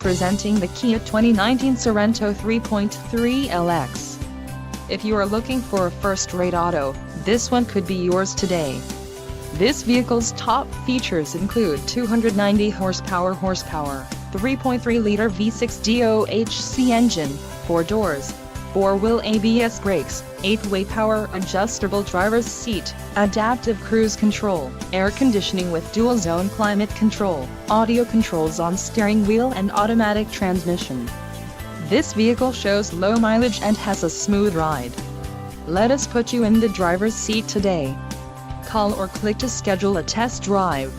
Presenting the Kia 2019 Sorento 3.3 LX. If you are looking for a first-rate auto, this one could be yours today. This vehicle's top features include 290 horsepower, 3.3-liter V6 DOHC engine, 4 doors, 4-wheel ABS brakes, 8-way power adjustable driver's seat, adaptive cruise control, air conditioning with dual-zone climate control, audio controls on steering wheel and automatic transmission. This vehicle shows low mileage and has a smooth ride. Let us put you in the driver's seat today. Call or click to schedule a test drive.